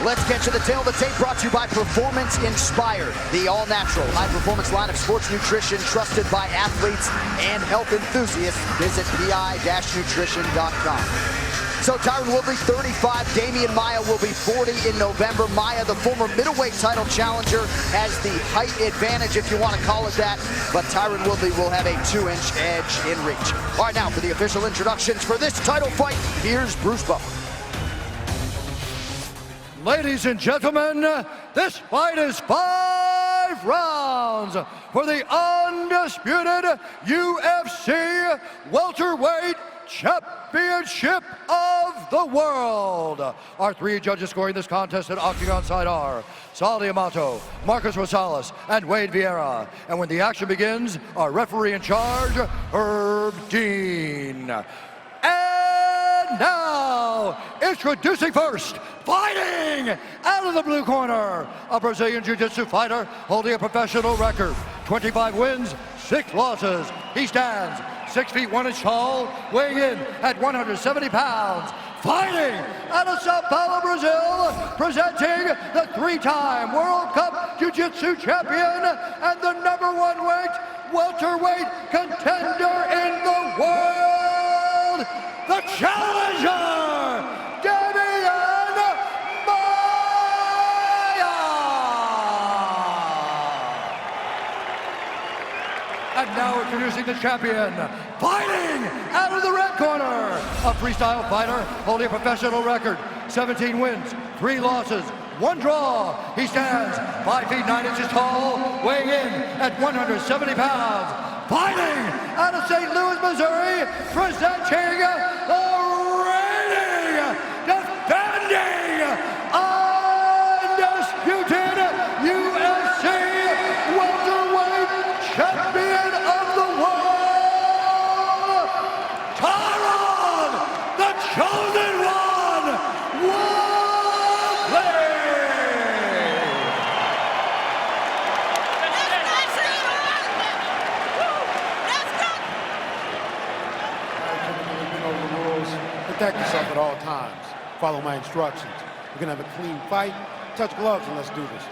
Let's get to the tail of the tape, brought to you by Performance Inspired, the all-natural high-performance line of sports nutrition trusted by athletes and health enthusiasts. Visit pi-nutrition.com. So Tyron Woodley, 35. Demian Maia will be 40 in November. Maia, the former middleweight title challenger, has the height advantage, if you want to call it that. But Tyron Woodley will have a 2-inch edge in reach. All right, now for the official introductions for this title fight, here's Bruce Buffer. Ladies and gentlemen, this fight is 5 rounds for the undisputed UFC welterweight championship of the world. Our 3 judges scoring this contest at Octagon side are Sal Amato, Marcus Rosales, and Wade Vieira. And when the action begins, our referee in charge, Herb Dean. And now, introducing first, fighting out of the blue corner, a Brazilian Jiu-Jitsu fighter holding a professional record, 25 wins, 6 losses. He stands 6 feet 1 inch tall, weighing in at 170 pounds. Fighting out of Sao Paulo, Brazil, presenting the 3-time World Cup Jiu-Jitsu champion and the #1 welterweight contender in the world, the challenger, Demian Maia! And now introducing the champion, fighting out of the red corner, a freestyle fighter holding a professional record, 17 wins, 3 losses, 1 draw. He stands 5 feet 9 inches tall, weighing in at 170 pounds. Fighting out of St. Louis, Missouri, presenting the reigning, defending, undisputed UFC welterweight champion of the world, Tyron, the chosen one, Woodley! Protect yourself at all times. Follow my instructions. We're gonna have a clean fight. Touch gloves and let's do this.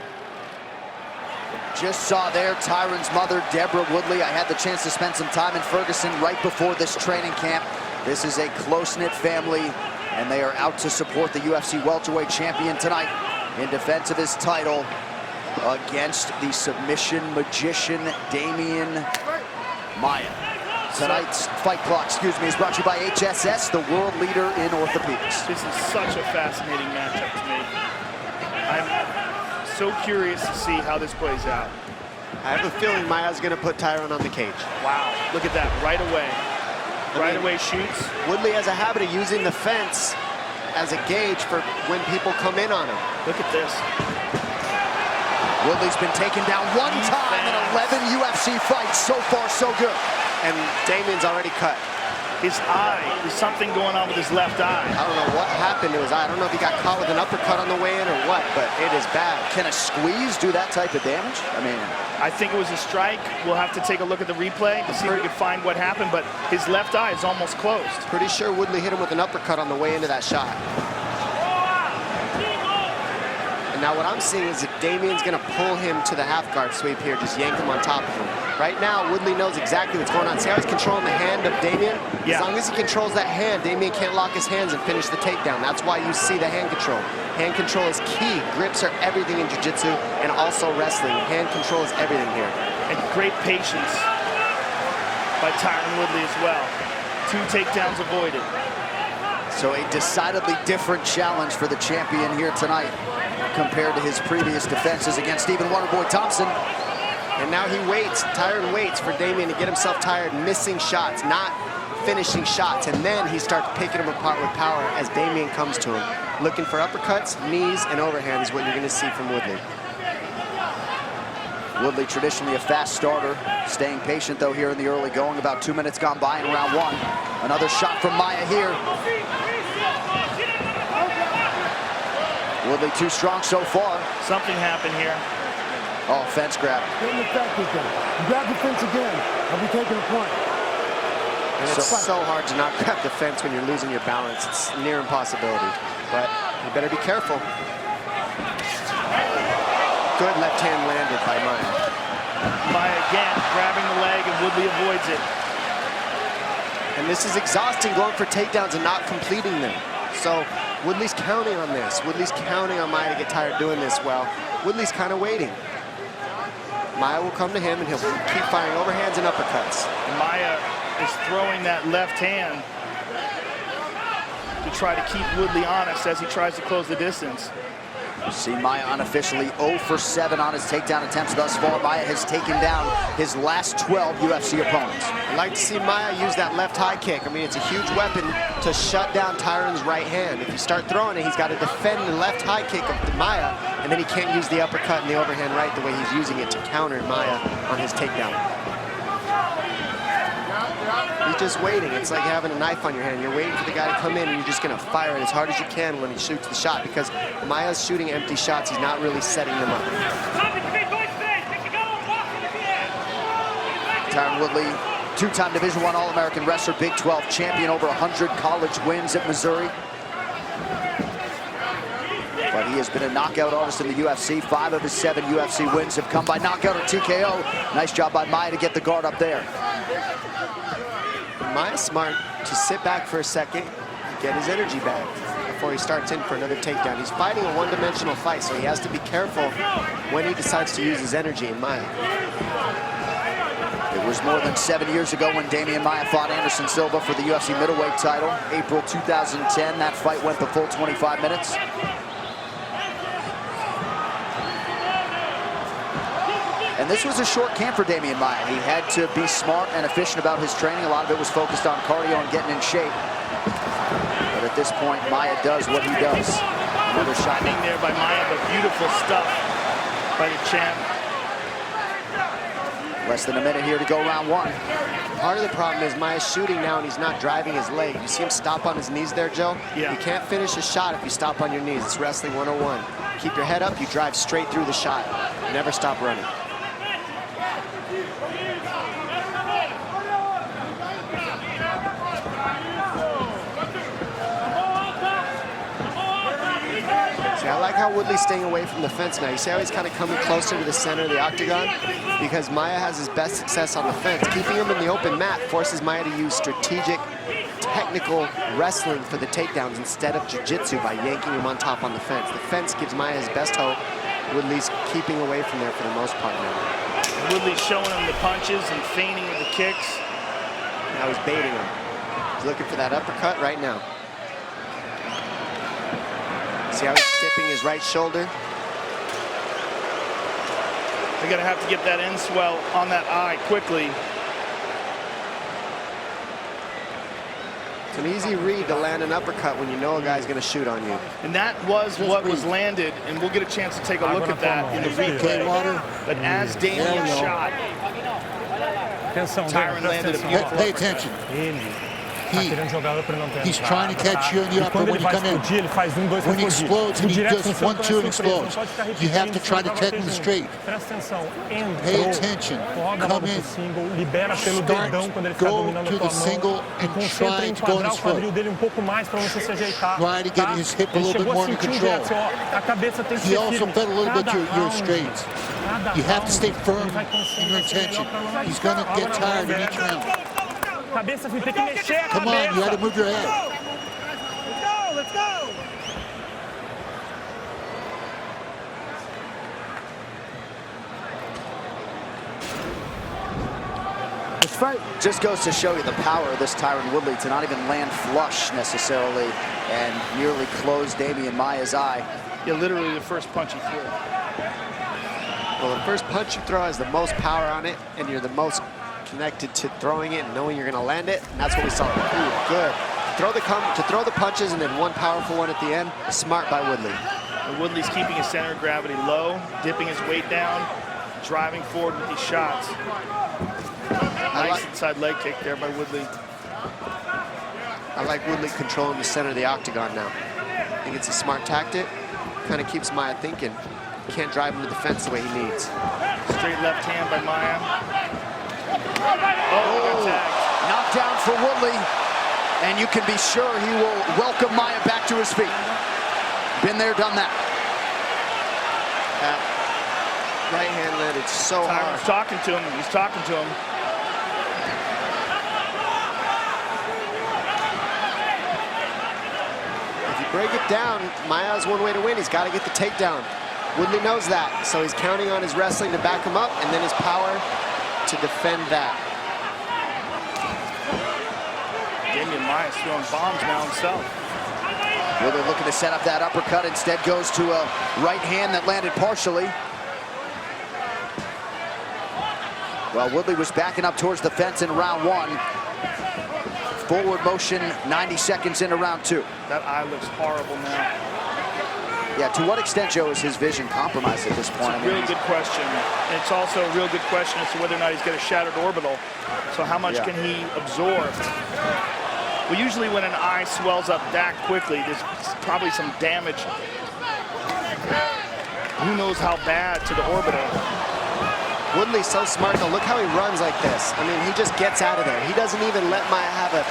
Just saw there Tyron's mother, Deborah Woodley. I had the chance to spend some time in Ferguson right before this training camp. This is a close-knit family, and they are out to support the UFC welterweight champion tonight in defense of his title against the submission magician, Demian Maia. Tonight's fight clock, is brought to you by HSS, the world leader in orthopedics. This is such a fascinating matchup to me. I'm so curious to see how this plays out. I have a feeling Maia's going to put Tyron on the cage. Wow, look at that, right away. Right away shoots. Woodley has a habit of using the fence as a gauge for when people come in on him. Look at this. Woodley's been taken down 1 time in 11 UFC fights. So far, so good. And Damian's already cut. His eye, there's something going on with his left eye. I don't know what happened to his eye. I don't know if he got caught with an uppercut on the way in or what, but it is bad. Can a squeeze do that type of damage? I think it was a strike. We'll have to take a look at the replay to see if we can find what happened, but his left eye is almost closed. Pretty sure Woodley hit him with an uppercut on the way into that shot. And now what I'm seeing is that Damian's gonna pull him to the half guard sweep here, just yank him on top of him. Right now, Woodley knows exactly what's going on. See how he's controlling the hand of Demian? Yeah. As long as he controls that hand, Demian can't lock his hands and finish the takedown. That's why you see the hand control. Hand control is key. Grips are everything in jiu-jitsu and also wrestling. Hand control is everything here. And great patience by Tyron Woodley as well. 2 takedowns avoided. So a decidedly different challenge for the champion here tonight compared to his previous defenses against Stephen Wonderboy Thompson. And now he waits, Tyron waits for Demian to get himself tired, missing shots, not finishing shots, and then he starts picking him apart with power as Demian comes to him. Looking for uppercuts, knees, and overhands is what you're gonna see from Woodley. Woodley traditionally a fast starter, staying patient though here in the early going, about 2 minutes gone by in round 1. Another shot from Maia here. Woodley too strong so far. Something happened here. Oh, fence grab. Get in the factory thing. You grab the fence again. I'll be taking a point. And it's so hard to not grab the fence when you're losing your balance. It's near impossibility. But you better be careful. Good left hand landed by Maia. Maia again grabbing the leg, and Woodley avoids it. And this is exhausting, going for takedowns and not completing them. So Woodley's counting on this. Woodley's counting on Maia to get tired doing this well. Woodley's kind of waiting. Maia will come to him, and he'll keep firing overhands and uppercuts. Maia is throwing that left hand to try to keep Woodley honest as he tries to close the distance. See Maia unofficially 0 for 7 on his takedown attempts thus far. Maia has taken down his last 12 UFC opponents. I'd like to see Maia use that left high kick. I mean, it's a huge weapon to shut down Tyron's right hand. If you start throwing it, he's got to defend the left high kick of Maia, and then he can't use the uppercut and the overhand right the way he's using it to counter Maia on his takedown. He's just waiting. It's like having a knife on your hand. You're waiting for the guy to come in, and you're just going to fire it as hard as you can when he shoots the shot, because Maia's shooting empty shots. He's not really setting them up. Tyron Woodley, two-time Division I All-American wrestler, Big 12 champion, over 100 college wins at Missouri. But he has been a knockout artist in the UFC. 5 of his 7 UFC wins have come by knockout or TKO. Nice job by Maia to get the guard up there. Maia's smart to sit back for a second, get his energy back before he starts in for another takedown. He's fighting a one-dimensional fight, so he has to be careful when he decides to use his energy in Maia. It was more than 7 years ago when Demian Maia fought Anderson Silva for the UFC middleweight title. April 2010, that fight went the full 25 minutes. And this was a short camp for Demian Maia. He had to be smart and efficient about his training. A lot of it was focused on cardio and getting in shape. But at this point, Maia does what he does. Another shot in there by Maia, but beautiful stuff by the champ. Less than a minute here to go round 1. Part of the problem is Maia's shooting now, and he's not driving his leg. You see him stop on his knees there, Joe? Yeah. You can't finish a shot if you stop on your knees. It's wrestling 101. Keep your head up, you drive straight through the shot. Never stop running. I like how Woodley's staying away from the fence now. You see how he's kind of coming closer to the center of the octagon? Because Maia has his best success on the fence. Keeping him in the open mat forces Maia to use strategic, technical wrestling for the takedowns instead of jiu-jitsu by yanking him on top on the fence. The fence gives Maia his best hope. Woodley's keeping away from there for the most part now. Woodley's showing him the punches and feigning the kicks. Now he's baiting him. He's looking for that uppercut right now. See how he's tipping his right shoulder? They're gonna have to get that end swell on that eye quickly. It's an easy read to land an uppercut when you know a guy's gonna shoot on you. And that was what was landed, and we'll get a chance to take a look at that in the replay. But as Demian shot, Tyron landed a beautiful Pay attention. He's trying to catch you in the upper when you come in. When he explodes, and he does 1-2 and explodes. You have to try to catch him straight. Pay attention. Come in. Start, go to the single and try to go on his foot. Try to get his hip a little bit more under control. He also fed a little bit your straights. You have to stay firm in your intention. He's going to get tired in each round. Come on, you got to move your head. Let's go! This fight just goes to show you the power of this Tyron Woodley to not even land flush necessarily and nearly close Demian Maia's eye. Yeah, literally the first punch he threw. Well, the first punch you throw has the most power on it, and you're the most connected to throwing it and knowing you're going to land it, and that's what we saw. Ooh, good. To throw the punches and then one powerful one at the end, smart by Woodley. And Woodley's keeping his center of gravity low, dipping his weight down, driving forward with these shots. Nice inside leg kick there by Woodley. I like Woodley controlling the center of the octagon now. I think it's a smart tactic. Kind of keeps Maia thinking. Can't drive him to the fence the way he needs. Straight left hand by Maia. Oh, knocked down for Woodley, and you can be sure he will welcome Maia back to his feet. Been there, done that. right hand landed so Tyron's hard. talking to him. He's talking to him. If you break it down, Maia has one way to win. He's got to get the takedown. Woodley knows that, so he's counting on his wrestling to back him up and then his power to defend that. Demian Maia's throwing bombs now himself. Woodley looking to set up that uppercut, instead goes to a right hand that landed partially. Well, Woodley was backing up towards the fence in round one. Forward motion, 90 seconds into round two. That eye looks horrible now. Yeah, to what extent, Joe, is his vision compromised at this point? It's a really good question. And it's also a real good question as to whether or not he's got a shattered orbital. So how much can he absorb? Well, usually when an eye swells up that quickly, there's probably some damage. Who knows how bad to the orbital. Woodley's so smart, though. Look how he runs like this. I mean, he just gets out of there. He doesn't even let Maia have a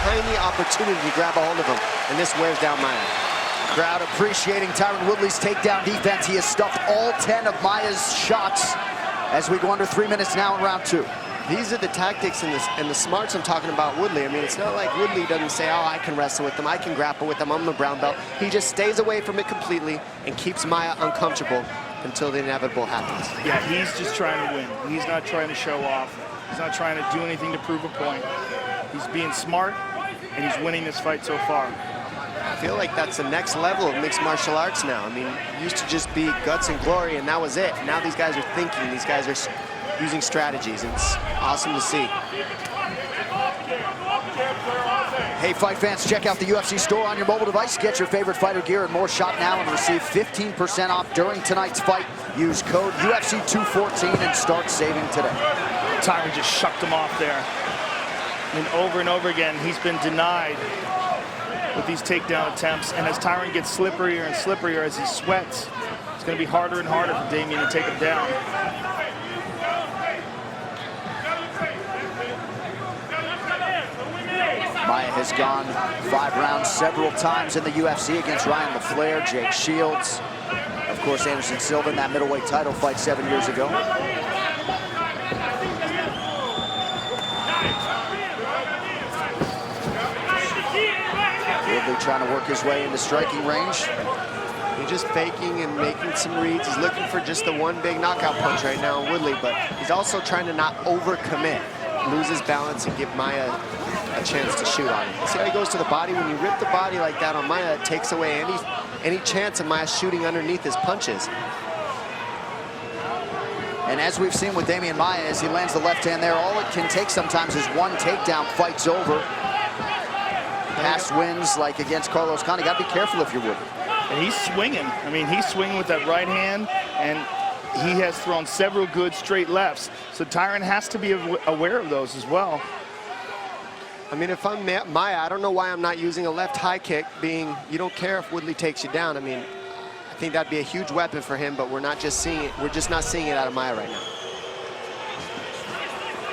tiny opportunity to grab a hold of him. And this wears down Maia. Crowd appreciating Tyron Woodley's takedown defense. He has stuffed all 10 of Maia's shots as we go under 3 minutes now in round two. These are the tactics and the smarts I'm talking about Woodley. I mean, it's not like Woodley doesn't say, oh, I can wrestle with them, I can grapple with them, I'm a brown belt. He just stays away from it completely and keeps Maia uncomfortable until the inevitable happens. Yeah, he's just trying to win. He's not trying to show off. He's not trying to do anything to prove a point. He's being smart, and he's winning this fight so far. I feel like that's the next level of mixed martial arts now. I mean, it used to just be guts and glory, and that was it. Now these guys are thinking. These guys are using strategies, and it's awesome to see. Hey, fight fans, check out the UFC store on your mobile device. Get your favorite fighter gear and more shop now and receive 15% off during tonight's fight. Use code UFC214 and start saving today. Tyron just shucked him off there. I mean, over and over again, he's been denied with these takedown attempts. And as Tyron gets slipperier and slipperier as he sweats, it's going to be harder and harder for Demian to take him down. Maia has gone 5 rounds several times in the UFC against Ryan LaFleur, Jake Shields, of course Anderson Silva in that middleweight title fight 7 years ago. Woodley trying to work his way into striking range. He's just faking and making some reads. He's looking for just the one big knockout punch right now on Woodley, but he's also trying to not overcommit, lose his balance, and give Maia a chance to shoot on him. See how he goes to the body? When you rip the body like that on Maia, it takes away any chance of Maia shooting underneath his punches. And as we've seen with Demian Maia, as he lands the left hand there, all it can take sometimes is one takedown, fight's over. Past wins like against Carlos Condit, you gotta be careful if you're Woodley. And he's swinging. I mean, he's swinging with that right hand, and he has thrown several good straight lefts. So Tyron has to be aware of those as well. I mean, if I'm Maia, I don't know why I'm not using a left high kick, being you don't care if Woodley takes you down. I mean, I think that'd be a huge weapon for him, but we're not just seeing it. We're just not seeing it out of Maia right now.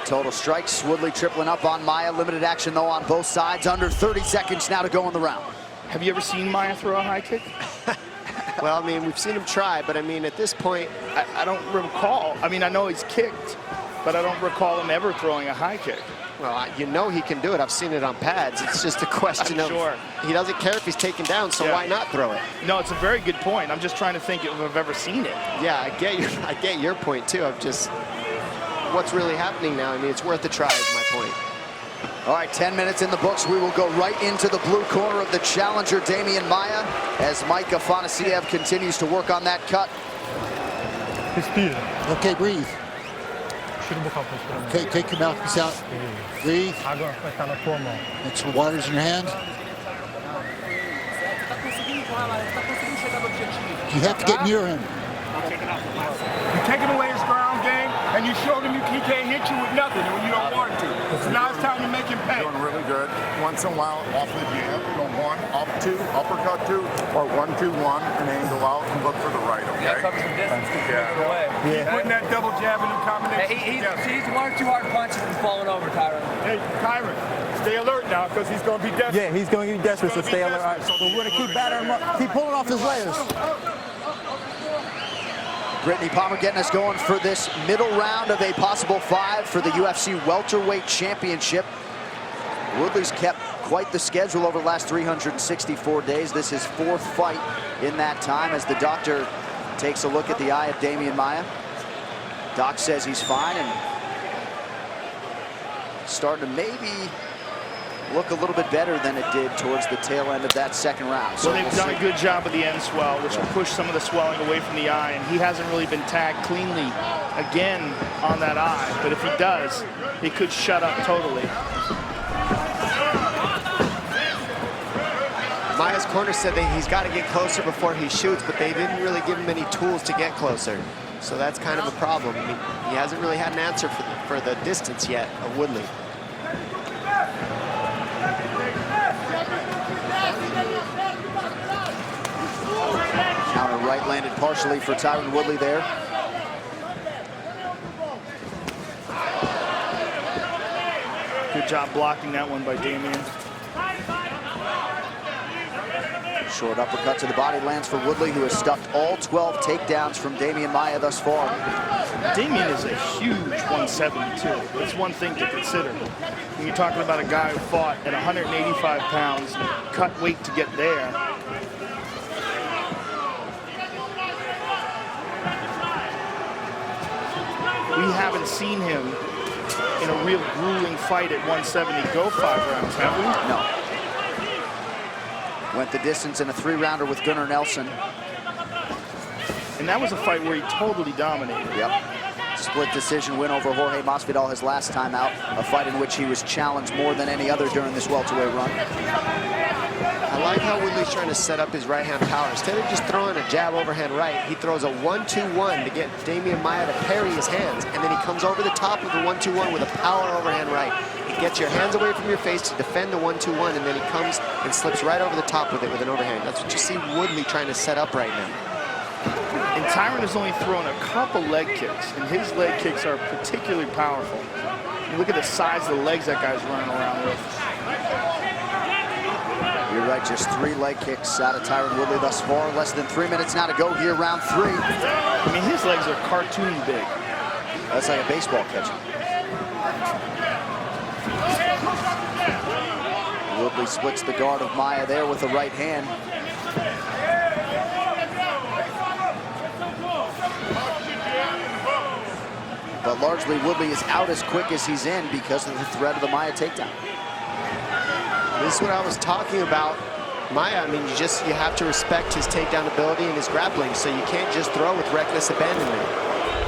Total strikes, Woodley tripling up on Maia. Limited action though on both sides. Under 30 seconds now to go in the round. Have you ever seen Maia throw a high kick? Well, I mean, we've seen him try, but I mean, at this point, I don't recall. I mean, I know he's kicked, but I don't recall him ever throwing a high kick. well, you know he can do it. I've seen it on pads. It's just a question of he doesn't care if he's taken down, so why not throw it? No, it's a very good point. I'm just trying to think if I've ever seen it. Yeah, I get your point too. Of just what's really happening now. I mean, it's worth a try is my point. All right, 10 minutes in the books. We will go right into the blue corner of the challenger, Demian Maia, as Mike Afanasiev continues to work on that cut. Respira. Okay, breathe. Okay, take your mouthpiece out. Breathe. Make sure the water's in your hand. You have to get near him. You're taking away his ground game, and you showed him he can't hit you with nothing when you don't want to. So now it's time to make him pay. Doing really good. Once in a while, off the jab, go 1, up 2, uppercut 2, or 1, 2, 1, and then go out and look for the right, okay? That covers the distance to get it away. He's putting that double jab in the combination. He's one or two hard punches and falling over, Tyron. Hey, Tyron, stay alert now, because he's going to be desperate. Yeah, he's going to be desperate, so stay alert. Right, so we're going to keep battering him up. Keep pulling off his layers. Brittany Palmer getting us going for this middle round of a possible 5 for the UFC Welterweight Championship. Woodley's kept quite the schedule over the last 364 days. This is 4th fight in that time as the doctor takes a look at the eye of Demian Maia. Doc says he's fine and starting to maybe look a little bit better than it did towards the tail end of that 2nd round. So they've done a good job of the end swell, which will push some of the swelling away from the eye, and he hasn't really been tagged cleanly again on that eye, but if he does, it could shut up totally. Maia's corner said that he's got to get closer before he shoots, but they didn't really give him any tools to get closer. So that's kind of a problem. I mean, he hasn't really had an answer for the distance yet of Woodley. Counter right landed partially for Tyron Woodley there. Good job blocking that one by Demian. Short uppercut to the body lands for Woodley, who has stuffed all 12 takedowns from Demian Maia thus far. Demian is a huge 172. That's one thing to consider. When you're talking about a guy who fought at 185 pounds, cut weight to get there. We haven't seen him in a real grueling fight at 170 go 5 rounds, have we? No. Went the distance in a 3-rounder with Gunnar Nelson. And that was a fight where he totally dominated. Yep. Split decision win over Jorge Masvidal his last time out. A fight in which he was challenged more than any other during this welterweight run. I like how Woodley's trying to set up his right-hand power. Instead of just throwing a jab overhand right, he throws a 1-2-1 to get Demian Maia to parry his hands. And then he comes over the top of the 1-2-1 with a power overhand right. It gets your hands away from your face to defend the 1-2-1, and then he comes and slips right over the top with it with an overhand. That's what you see Woodley trying to set up right now. And Tyron has only thrown a couple leg kicks, and his leg kicks are particularly powerful. You look at the size of the legs that guy's running around with. You're right, just 3 leg kicks out of Tyron Woodley thus far. Less than 3 minutes now to go here, round 3. I mean, his legs are cartoon big. That's like a baseball catcher. Woodley splits the guard of Maia there with the right hand. But largely Woodley is out as quick as he's in because of the threat of the Maia takedown. This is what I was talking about. Maia, I mean, you have to respect his takedown ability and his grappling, so you can't just throw with reckless abandonment.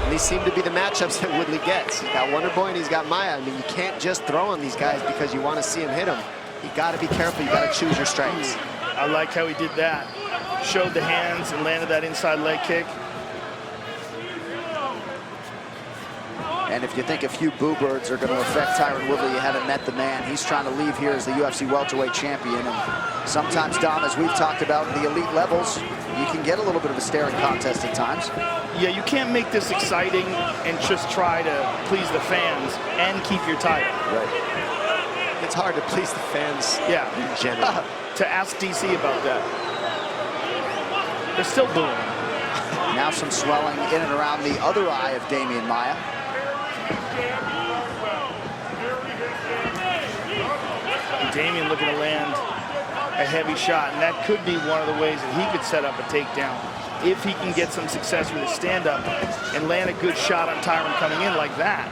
And these seem to be the matchups that Woodley gets. He's got Wonder Boy and he's got Maia. I mean, you can't just throw on these guys because you want to see him hit him. You got to be careful. You got to choose your strikes. I like how he did that. Showed the hands and landed that inside leg kick. And if you think a few boo birds are going to affect Tyron Woodley, you haven't met the man. He's trying to leave here as the UFC welterweight champion. And sometimes, Dom, as we've talked about the elite levels, you can get a little bit of a staring contest at times. Yeah, you can't make this exciting and just try to please the fans and keep your title. Right. It's hard to please the fans in general. To ask DC about that. They're still booing. Now some swelling in and around the other eye of Demian Maia. Demian looking to land a heavy shot, and that could be one of the ways that he could set up a takedown if he can get some success with his stand-up and land a good shot on Tyron coming in like that.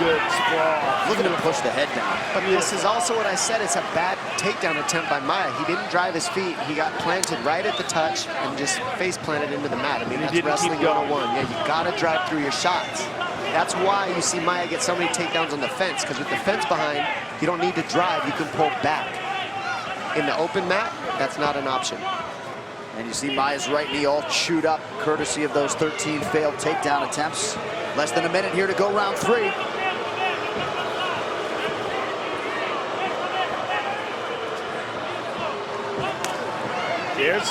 Good sprawl. Looking to push the head down. But this is also what I said. It's a bad takedown attempt by Maia. He didn't drive his feet. He got planted right at the touch and just face planted into the mat. I mean, that's wrestling 101. Yeah, you got to drive through your shots. That's why you see Maia get so many takedowns on the fence, because with the fence behind, you don't need to drive. You can pull back. In the open mat, that's not an option. And you see Maia's right knee all chewed up, courtesy of those 13 failed takedown attempts. Less than a minute here to go, round 3. There's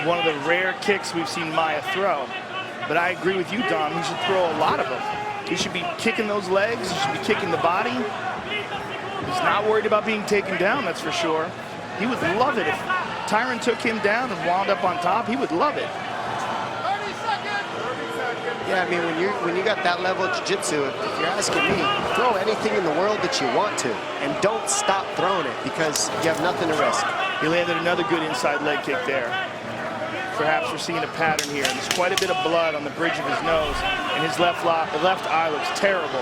one of the rare kicks we've seen Maia throw. But I agree with you, Dom. He should throw a lot of them. He should be kicking those legs. He should be kicking the body. He's not worried about being taken down, that's for sure. He would love it if Tyron took him down and wound up on top. He would love it. Yeah, I mean, when you got that level of jiu-jitsu, if you're asking me, throw anything in the world that you want to, and don't stop throwing it because you have nothing to risk. He landed another good inside leg kick there. Perhaps we're seeing a pattern here. There's quite a bit of blood on the bridge of his nose, and his left eye looks terrible.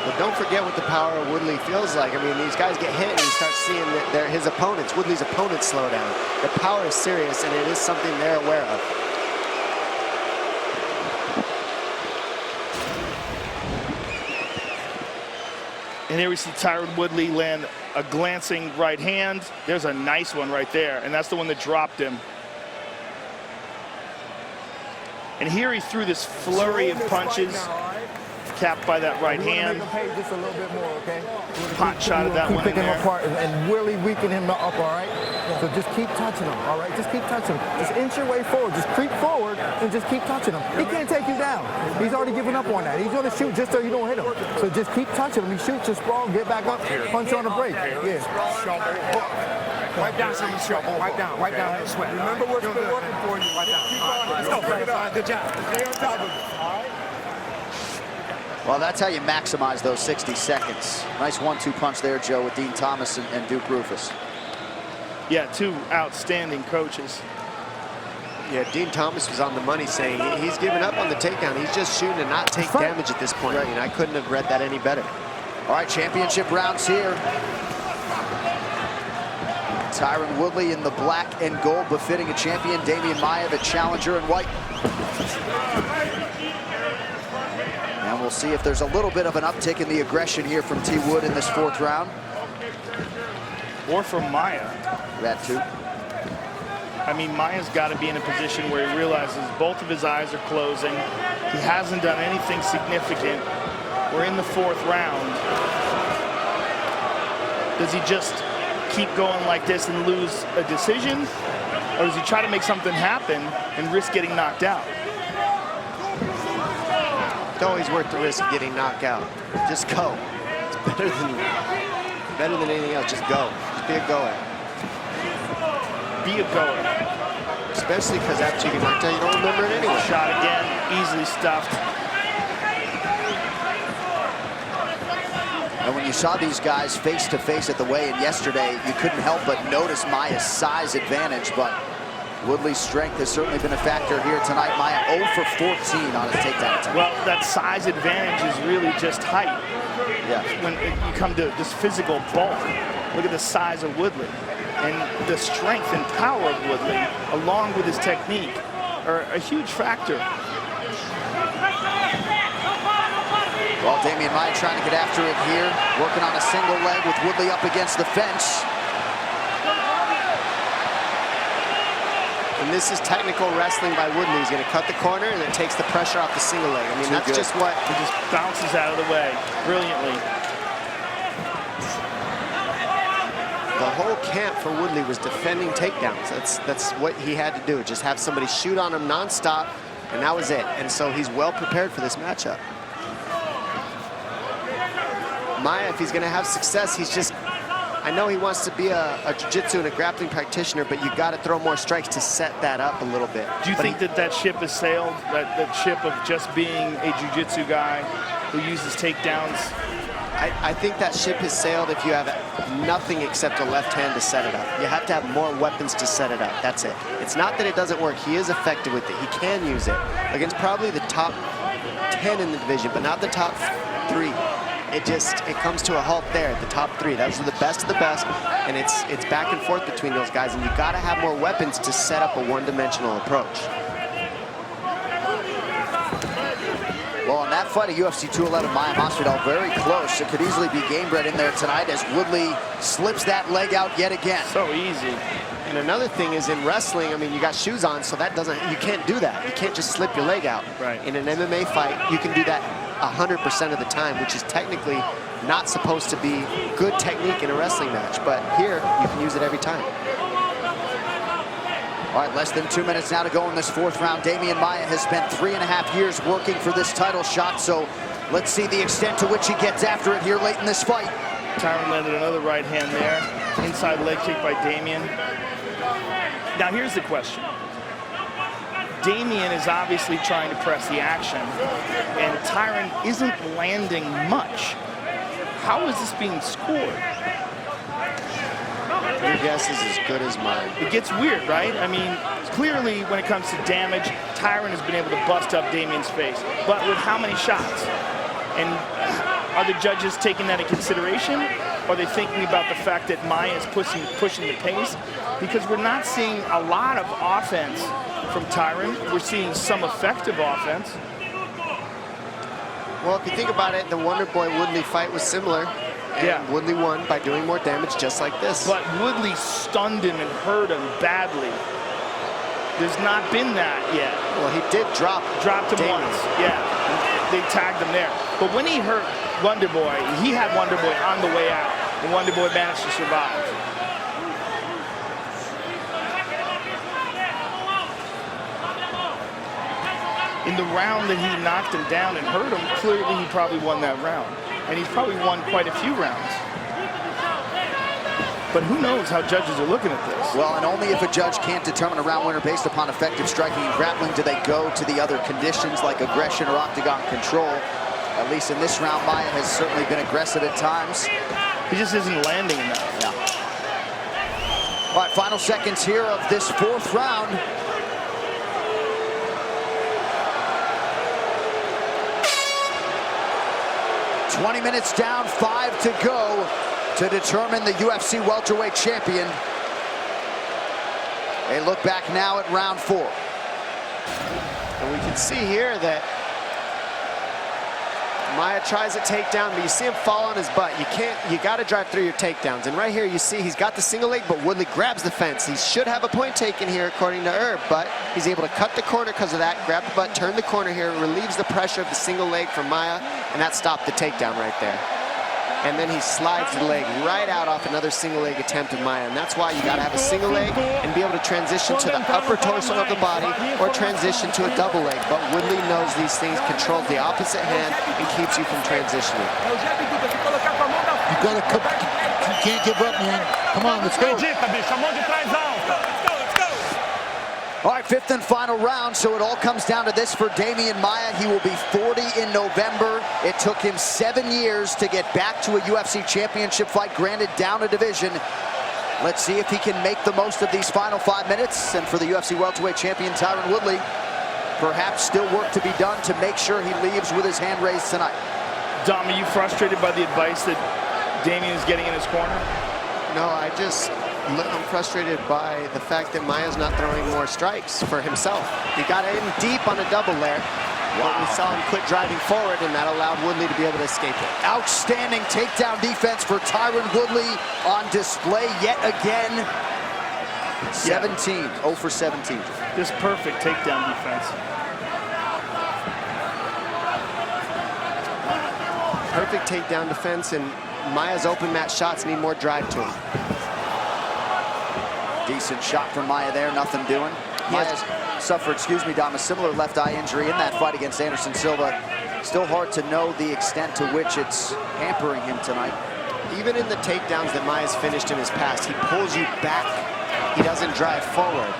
But don't forget what the power of Woodley feels like. I mean, these guys get hit and you start seeing that his opponents, Woodley's opponents, slow down. The power is serious, and it is something they're aware of. And here we see Tyron Woodley land a glancing right hand. There's a nice one right there, and that's the one that dropped him. And here he threw this flurry of punches, capped by that right hand. Just a little bit more, okay? Pot shot of that one in picking him there. apart and really weaken him up, all right? So just keep touching him, all right? Just keep touching him. Just inch your way forward. Just creep forward and just keep touching him. He can't take you down. He's already given up on that. He's going to shoot just so you don't hit him. So just keep touching him. He shoots, just sprawl, get back up, punch on the break. Yeah. Wipe down some of the shovel. Wipe down the sweat. Remember what's been working for you. Wipe down. Let's go. Good job. Stay on top of it. All right? Well, that's how you maximize those 60 seconds. Nice 1-2 punch there, Joe, with Dean Thomas and Duke Rufus. Yeah, two outstanding coaches. Yeah, Dean Thomas was on the money saying he's giving up on the takedown. He's just shooting to not take damage at this point. I mean, I couldn't have read that any better. All right, championship rounds here. Tyron Woodley in the black and gold, befitting a champion. Demian Maia, the challenger, in white. And we'll see if there's a little bit of an uptick in the aggression here from T. Wood in this fourth round. Or from Maia. That too. I mean, Maia's got to be in a position where he realizes both of his eyes are closing. He hasn't done anything significant. We're in the fourth round. Does he just keep going like this and lose a decision? Or does he try to make something happen and risk getting knocked out? It's always worth the risk of getting knocked out. Just go. It's better than anything else. Just go. Just be a goer. Be a goer. Especially because after you get knocked out, you don't remember it anyway. Shot again, easily stuffed. And when you saw these guys face to face at the weigh-in yesterday, you couldn't help but notice Maia's size advantage, but Woodley's strength has certainly been a factor here tonight. Maia 0 for 14 on his takedown attempt. Well, that size advantage is really just height. Yeah. When you come to just physical bulk, look at the size of Woodley. And the strength and power of Woodley, along with his technique, are a huge factor. Well, Demian Maia trying to get after it here, working on a single leg with Woodley up against the fence. And this is technical wrestling by Woodley. He's going to cut the corner and it takes the pressure off the single leg. I mean, that's just what... He just bounces out of the way brilliantly. The whole camp for Woodley was defending takedowns. That's what he had to do. Just have somebody shoot on him nonstop, and that was it. And so he's well prepared for this matchup. Maia, if he's going to have success, he's just... I know he wants to be a jiu-jitsu and a grappling practitioner, but you got to throw more strikes to set that up a little bit. Do you think that ship has sailed? That ship of just being a jiu-jitsu guy who uses takedowns? I think that ship has sailed if you have nothing except a left hand to set it up. You have to have more weapons to set it up. That's it. It's not that it doesn't work. He is effective with it. He can use it against probably the top 10 in the division, but not the top 3. It comes to a halt there at the top 3. Those are the best of the best, and it's back and forth between those guys, and you got to have more weapons to set up a one-dimensional approach. Well, in that fight at UFC 211, Maia Masvidal very close. It could easily be game bred in there tonight as Woodley slips that leg out yet again. So easy. And another thing is in wrestling, I mean, you got shoes on, so you can't do that. You can't just slip your leg out. Right. In an MMA fight, you can do that 100% of the time, which is technically not supposed to be good technique in a wrestling match. But here, you can use it every time. All right, less than 2 minutes now to go in this fourth round. Demian Maia has spent 3.5 years working for this title shot, so let's see the extent to which he gets after it here late in this fight. Tyron landed another right hand there. Inside leg kick by Demian. Now here's the question. Demian is obviously trying to press the action, and Tyron isn't landing much. How is this being scored? Your guess is as good as mine. It gets weird, right? I mean, clearly when it comes to damage, Tyron has been able to bust up Demian's face. But with how many shots? And are the judges taking that into consideration? Or are they thinking about the fact that Maia is pushing the pace? Because we're not seeing a lot of offense from Tyron. We're seeing some effective offense. Well, if you think about it, the Wonder Boy Woodley fight was similar. And Woodley won by doing more damage just like this. But Woodley stunned him and hurt him badly. There's not been that yet. Well, he did dropped him Demian. once. Yeah, they tagged him there. But when he hurt Wonder Boy, he had Wonder Boy on the way out, and Wonder Boy managed to survive. In the round that he knocked him down and hurt him, clearly he probably won that round. And he's probably won quite a few rounds. But who knows how judges are looking at this? Well, and only if a judge can't determine a round winner based upon effective striking and grappling do they go to the other conditions like aggression or octagon control. At least in this round, Maia has certainly been aggressive at times. He just isn't landing enough. Yeah. All right, final seconds here of this fourth round. $20 minutes down, 5 to go to determine the UFC welterweight champion. A look back now at round 4. And we can see here that Maia tries a takedown, but you see him fall on his butt. You got to drive through your takedowns. And right here you see he's got the single leg, but Woodley grabs the fence. He should have a point taken here according to Herb, but he's able to cut the corner because of that, grab the butt, turn the corner here, relieves the pressure of the single leg from Maia, and that stopped the takedown right there. And then he slides the leg right out off another single leg attempt of Maia. And that's why you got to have a single leg and be able to transition to the upper torso of the body or transition to a double leg. But Woodley knows these things, controls the opposite hand, and keeps you from transitioning. You can't give up, man. Come on, let's go. All right, 5th and final round, so it all comes down to this for Demian Maia. He will be 40 in November. It took him 7 years to get back to a UFC championship fight, granted down a division. Let's see if he can make the most of these final 5 minutes. And for the UFC welterweight champion, Tyron Woodley, perhaps still work to be done to make sure he leaves with his hand raised tonight. Dom, are you frustrated by the advice that Demian is getting in his corner? No, I'm frustrated by the fact that Maia's not throwing more strikes for himself. He got in deep on a double there. But we saw him quit driving forward, and that allowed Woodley to be able to escape it. Outstanding takedown defense for Tyron Woodley on display yet again. 0 for 17. Just perfect takedown defense. Perfect takedown defense, and Maia's open mat shots need more drive to him. Decent shot from Maia there, nothing doing. Maia's suffered, Dom, a similar left eye injury in that fight against Anderson Silva. Still hard to know the extent to which it's hampering him tonight. Even in the takedowns that Maia's finished in his past, he pulls you back. He doesn't drive forward.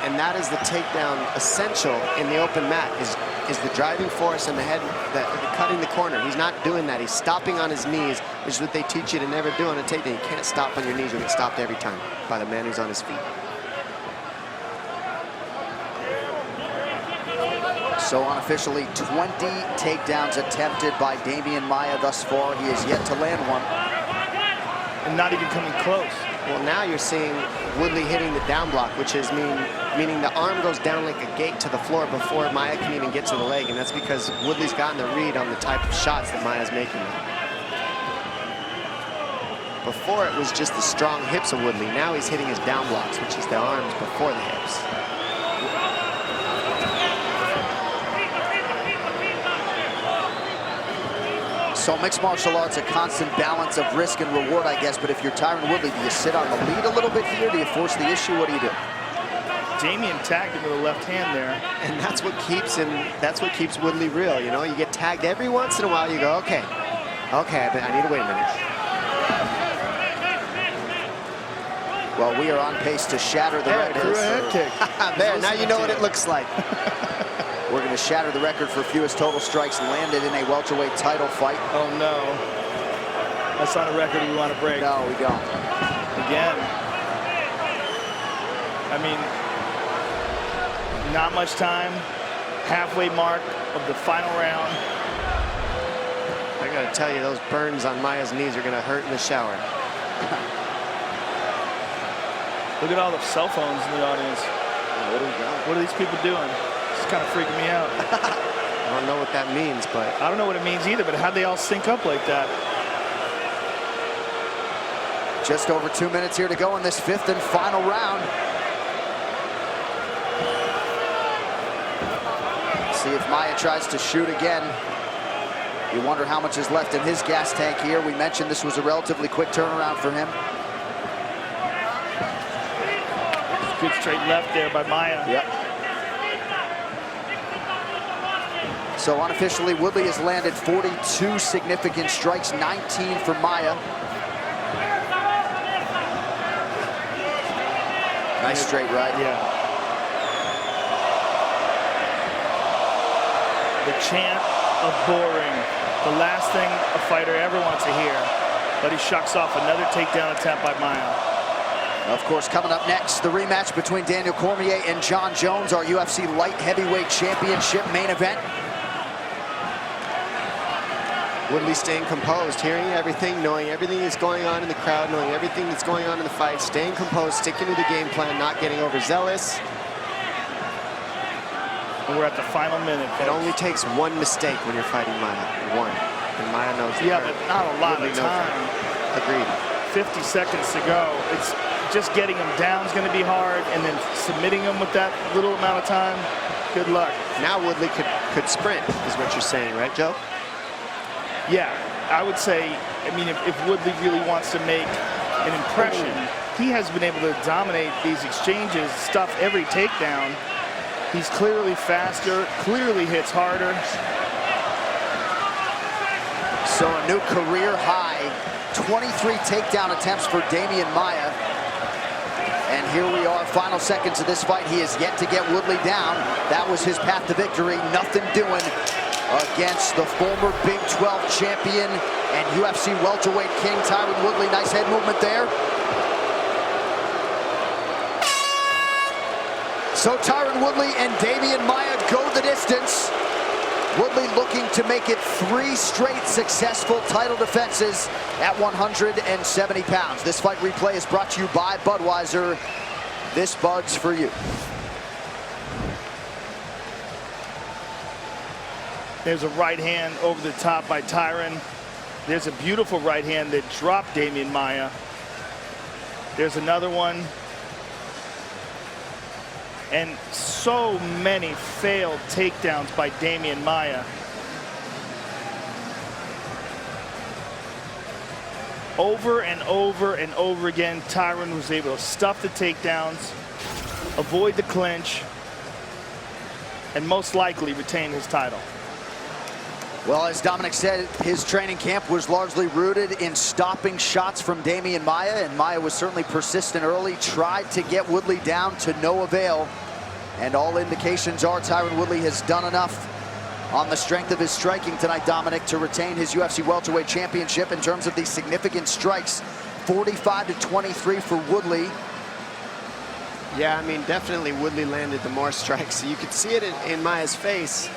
And that is the takedown essential in the open mat, is the driving force and the head, the cutting the corner. He's not doing that. He's stopping on his knees, which is what they teach you to never do on a takedown. You can't stop on your knees. You'll get stopped every time by the man who's on his feet. So unofficially, 20 takedowns attempted by Demian Maia thus far. He has yet to land one. And not even coming close. Well, now you're seeing Woodley hitting the down block, which is meaning the arm goes down like a gate to the floor before Maia can even get to the leg, and that's because Woodley's gotten the read on the type of shots that Maia's making. Before it was just the strong hips of Woodley. Now he's hitting his down blocks, which is the arms before the hips. So mixed martial arts, a constant balance of risk and reward, I guess. But if you're Tyron Woodley, do you sit on the lead a little bit here? Do you force the issue? What do you do? Demian tagged him with a left hand there. And that's what keeps him, that's what keeps Woodley real. You know, you get tagged every once in a while, you go, okay, I need to wait a minute. Well, we are on pace to shatter the record. There, now you know what it looks like. We're going to shatter the record for fewest total strikes landed in a welterweight title fight. Oh, no. That's not a record we want to break. No, we don't. Again. I mean, not much time. Halfway mark of the final round. I got to tell you, those burns on Maia's knees are going to hurt in the shower. Look at all the cell phones in the audience. What are these people doing? It's kind of freaking me out. I don't know what that means, but... I don't know what it means either, but how'd they all sync up like that? Just over 2 minutes here to go in this 5th and final round. See if Maia tries to shoot again. You wonder how much is left in his gas tank here. We mentioned this was a relatively quick turnaround for him. Good straight left there by Maia. Yep. So unofficially, Woodley has landed 42 significant strikes, 19 for Maia. Nice straight right. Yeah. The chant of boring. The last thing a fighter ever wants to hear. But he shucks off another takedown attempt by Maia. Of course, coming up next, the rematch between Daniel Cormier and John Jones, our UFC Light Heavyweight Championship main event. Woodley staying composed, hearing everything, knowing everything that's going on in the crowd, knowing everything that's going on in the fight, staying composed, sticking to the game plan, not getting overzealous. And we're at the final minute, folks. It only takes one mistake when you're fighting Maia. One. And Maia knows that. Yeah, but not a lot of time. Agreed. 50 seconds to go. It's just getting him down is going to be hard, and then submitting him with that little amount of time, good luck. Now Woodley could sprint, is what you're saying, right, Joe? Yeah, I would say, I mean, if Woodley really wants to make an impression, he has been able to dominate these exchanges, stuff every takedown. He's clearly faster, clearly hits harder. So a new career high, 23 takedown attempts for Demian Maia. And here we are, final seconds of this fight. He has yet to get Woodley down. That was his path to victory. Nothing doing against the former Big 12 champion and UFC welterweight king, Tyron Woodley. Nice head movement there. So Tyron Woodley and Demian Maia go the distance. Woodley looking to make it 3 straight successful title defenses at 170 pounds. This fight replay is brought to you by Budweiser. This Bud's for you. There's a right hand over the top by Tyron. There's a beautiful right hand that dropped Demian Maia. There's another one. And so many failed takedowns by Demian Maia. Over and over and over again, Tyron was able to stuff the takedowns, avoid the clinch, and most likely retain his title. Well, as Dominic said, his training camp was largely rooted in stopping shots from Demian Maia, and Maia was certainly persistent early, tried to get Woodley down to no avail. And all indications are Tyron Woodley has done enough on the strength of his striking tonight, Dominic, to retain his UFC welterweight championship in terms of these significant strikes. 45-23 for Woodley. Yeah, I mean, definitely Woodley landed the more strikes. You could see it in Maia's face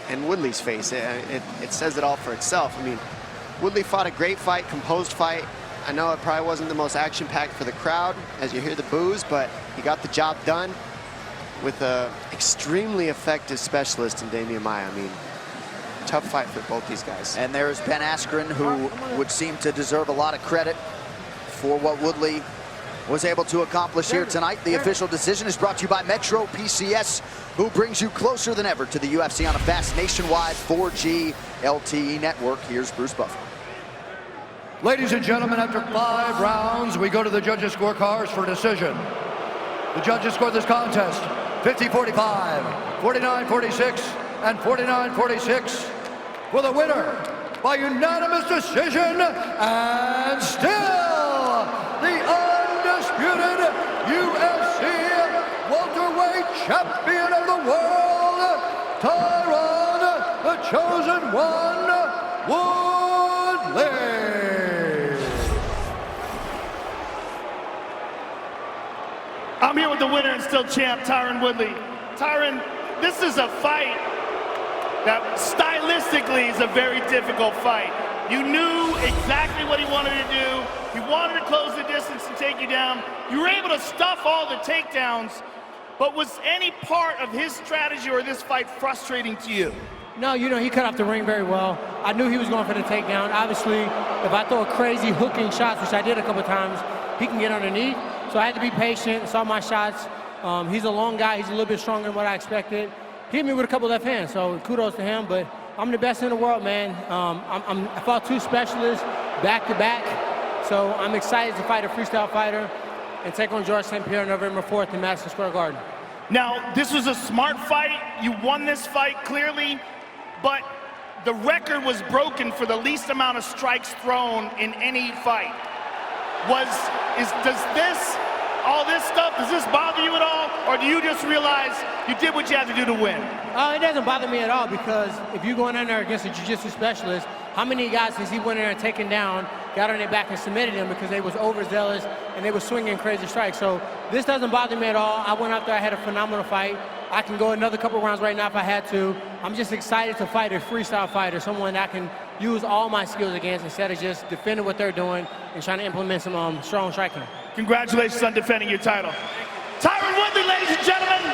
and Woodley's face. It says it all for itself. I mean, Woodley fought a great fight, composed fight. I know it probably wasn't the most action-packed for the crowd as you hear the boos, but he got the job done with an extremely effective specialist in Demian Maia. I mean, tough fight for both these guys. And there's Ben Askren, who would seem to deserve a lot of credit for what Woodley was able to accomplish here tonight. The official decision is brought to you by Metro PCS, who brings you closer than ever to the UFC on a fast nationwide 4G LTE network. Here's Bruce Buffer. Ladies and gentlemen, after 5 rounds, we go to the judges' scorecards for decision. The judges scored this contest 50-45, 49-46, and 49-46 for the winner by unanimous decision, and still the undisputed champion of the world, Tyron, the chosen one, Woodley. I'm here with the winner and still champ, Tyron Woodley. Tyron, this is a fight that stylistically is a very difficult fight. You knew exactly what he wanted to do. He wanted to close the distance and take you down. You were able to stuff all the takedowns, but was any part of his strategy or this fight frustrating to you? No, you know, he cut off the ring very well. I knew he was going for the takedown. Obviously, if I throw a crazy hooking shots, which I did a couple times, he can get underneath. So I had to be patient, saw my shots. He's a long guy. He's a little bit stronger than what I expected. He hit me with a couple left hands, so kudos to him. But I'm the best in the world, man. I fought 2 specialists back-to-back. So I'm excited to fight a freestyle fighter and take on George St. Pierre November 4th in Madison Square Garden. Now, this was a smart fight. You won this fight clearly, but the record was broken for the least amount of strikes thrown in any fight. All this stuff, does this bother you at all? Or do you just realize you did what you had to do to win? It doesn't bother me at all, because if you're going in there against a jiu-jitsu specialist, how many guys has he went in there and taken down, got on their back and submitted them because they was overzealous and they were swinging crazy strikes? So this doesn't bother me at all. I went out there, I had a phenomenal fight. I can go another couple rounds right now if I had to. I'm just excited to fight a freestyle fighter, someone that I can use all my skills against instead of just defending what they're doing and trying to implement some strong striking. Congratulations on defending your title. Tyron Woodley, ladies and gentlemen.